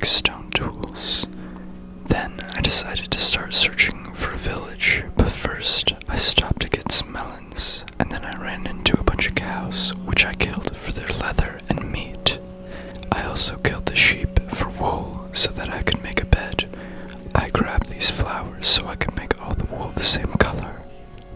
stone tools. Then I decided to start searching for a village, but first I stopped to get some melons, and then I ran into a bunch of cows, which I killed for their leather and meat. I also killed the sheep for wool so that I could make a bed. I grabbed these flowers so I could make all the wool the same color.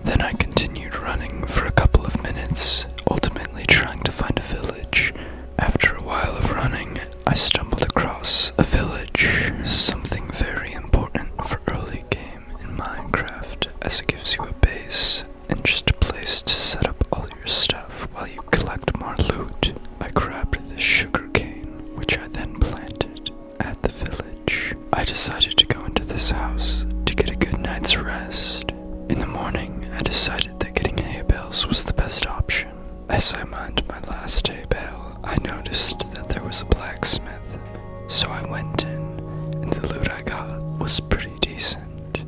Then I continued running for a couple of minutes, ultimately trying to find a village. After a while of running, I stumbled across a village, something very important for early game in Minecraft, as it gives you a base and just a place to set up all your stuff while you collect more loot. I grabbed this sugar cane, which I then planted at the village. I decided to go into this house to get a good night's rest. In the morning, I decided that getting hay bales was the best option. As I mined my last hay bale, I noticed that there was a blacksmith, so I went in, and the loot I got was pretty decent.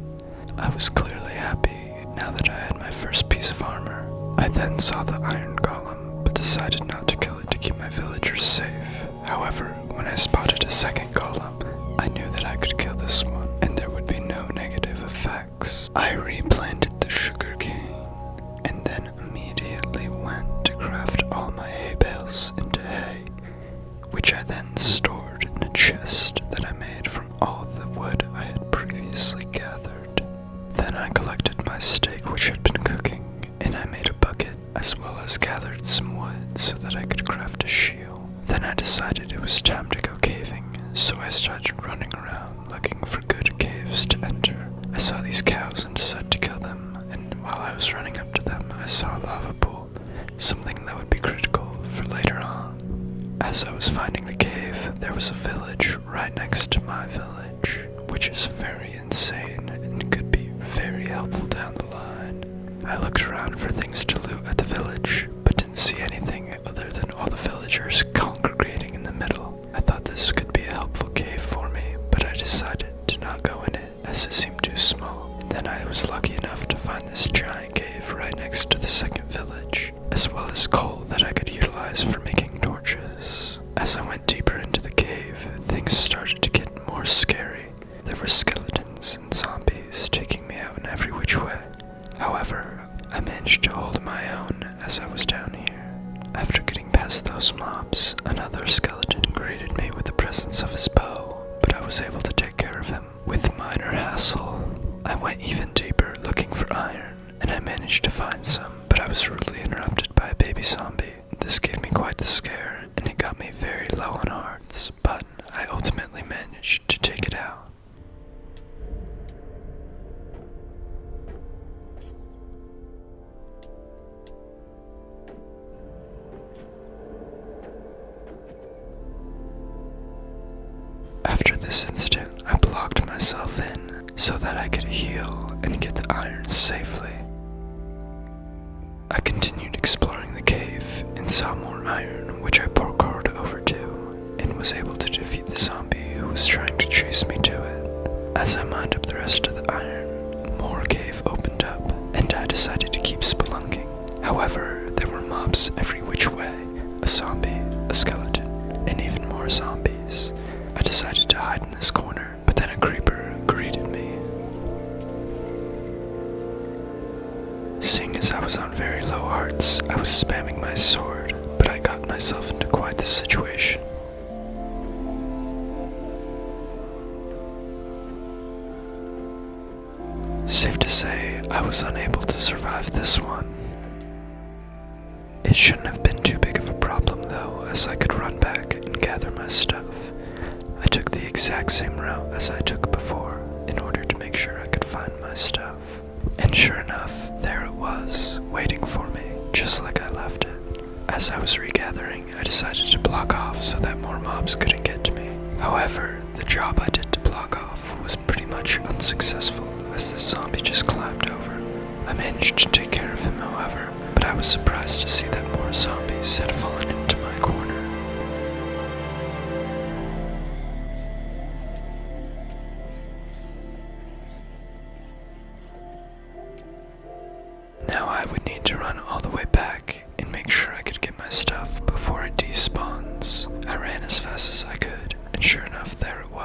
I was clearly happy now that I had my first piece of armor. I then saw the iron golem, but decided not to kill it to keep my villagers safe. However, when I spotted a second golem, I knew that I could kill this one, and there would be no negative effects. I replanted the sugar cane, and then immediately went to craft all my hay bales into hay, which I then stored in a chest that I made from all the wood I had previously gathered. Then I collected my steak which had been cooking, and I made a bucket, as well as gathered some wood so that I could craft a shield. Then I decided it was time to go caving, so I started running around looking for good caves to enter. I saw these cows and decided to kill them, and while I was running up to them, I saw a lava pool, something that would be critical for later on. As I was finding the cave, there was a village right next to my village, which is very insane and could be very helpful down the line. I looked around for things to loot at the village, but didn't see anything other than all the villagers congregating in the middle. I thought this could be a helpful cave for me, but I decided to not go in it as it seemed too small. Then I was lucky enough to find this giant cave right next to the second village, as well as coal that I could utilize for making torches. As I went deeper into the cave, things started to get more scary. There were skeletons and zombies taking me out in every which way. However, I managed to hold my own as I was down here. After getting past those mobs, another skeleton greeted me with the presence of his bow, but I was able to take care of him with minor hassle. I went even deeper looking for iron, and I managed to find some, but I was rudely interrupted by a baby zombie. This gave me quite the scare, and it got me very low on hearts, but I ultimately managed to take it out. After this incident, I blocked myself in so that I could heal and get the iron safely. I continued exploring the cave and saw more iron, which I parkoured over to, and was able to defeat the zombie who was trying to chase me to it. As I mined up the rest of the iron, more cave opened up, and I decided to keep spelunking. However, there were mobs every which way, a zombie, a skeleton, and even more zombies. I decided to hide in this corner, but then a creeper greeted me. Seeing as I was on very low hearts, I was spamming my sword, but I got myself into quite the situation. Safe to say, I was unable to survive this one. It shouldn't have been too big of a problem though, as I could run back and gather my stuff. I took the exact same route as I took before in order to make sure I could find my stuff. And sure enough, there it was, waiting for me, just like I left it. As I was regathering, I decided to block off so that more mobs couldn't get to me. However, the job I did to block off was pretty much unsuccessful, as the zombie just climbed over. I managed to take care of him, however, but I was surprised to see that more zombies had fallen into my corner. Now I would need to run all the way back and make sure I could get my stuff before it despawns. I ran as fast as I could, and sure enough, there it was.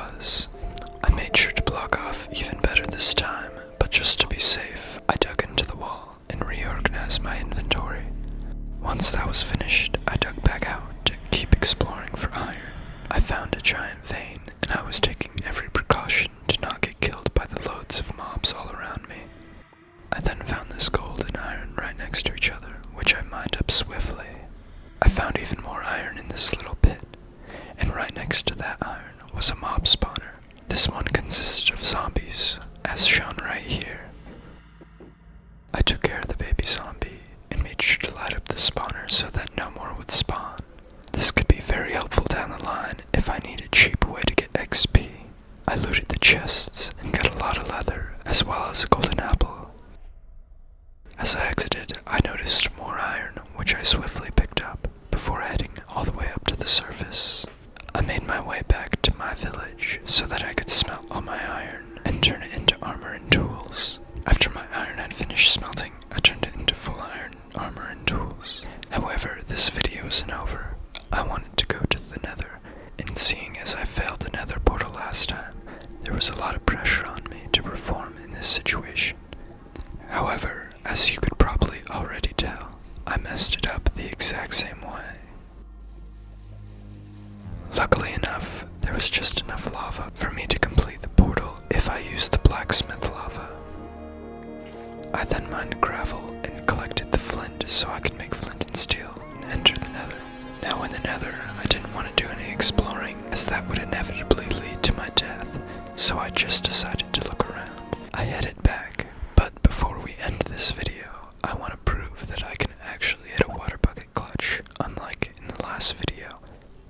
giant vein, and I was taking every precaution to not get killed by the loads of mobs all around me. I then found this gold and iron right next to each other, which I mined up swiftly. I found even more iron in this little pit, and right next to that iron was a mob spawner. This one consisted of zombies, as shown right here. I took care of the baby zombie and made sure to light up the spawner so that no more would spawn. This could be very helpful down the line if I need a cheap way to get XP. I looted the chests and got a lot of leather, as well as a golden apple. As I exited, I noticed more iron, which I swiftly picked up before heading all the way up to the surface. I made my way back to my village so that I could smelt all my iron and turn it into armor and tools. After my iron had finished smelting, I turned it into full iron, armor, and tools. However, this video isn't over. I wanted to go to the Nether, and seeing as I failed the Nether portal last time, there was a lot of pressure on me to perform in this situation. However, as you could probably already tell, I messed it up the exact same way. Luckily enough, there was just enough lava for me to complete the portal if I used the blacksmith lava. I then mined gravel and collected the flint so I could make flint and steel and enter the Nether. Now in the Nether, I didn't want to do any exploring as that would inevitably lead to my death, so I just decided to look around. I headed back, but before we end this video, I want to prove that I can actually hit a water bucket clutch, unlike in the last video,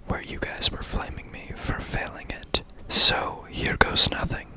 where you guys were flaming me for failing it. So, here goes nothing.